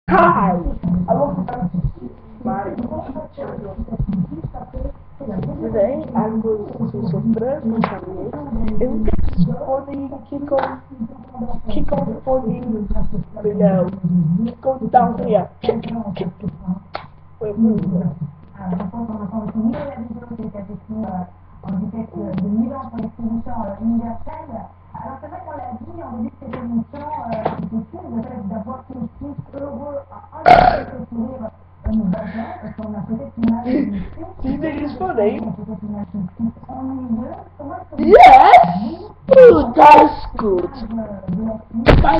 Hi! Allora, vai. Today I'm going to surprise my family and kick on falling below. Kick on down here. En vitesse de 1000 ans pour les solutions universelles. Alors c'est vrai qu'on l'a dit en début de cette émission, c'est le fait d'avoir tous heureux à un sourire nous va bien, parce qu'on a peut-être une image Do you think it's funny? peut-être une image ennuyeuse. Yes! Oh, that's good.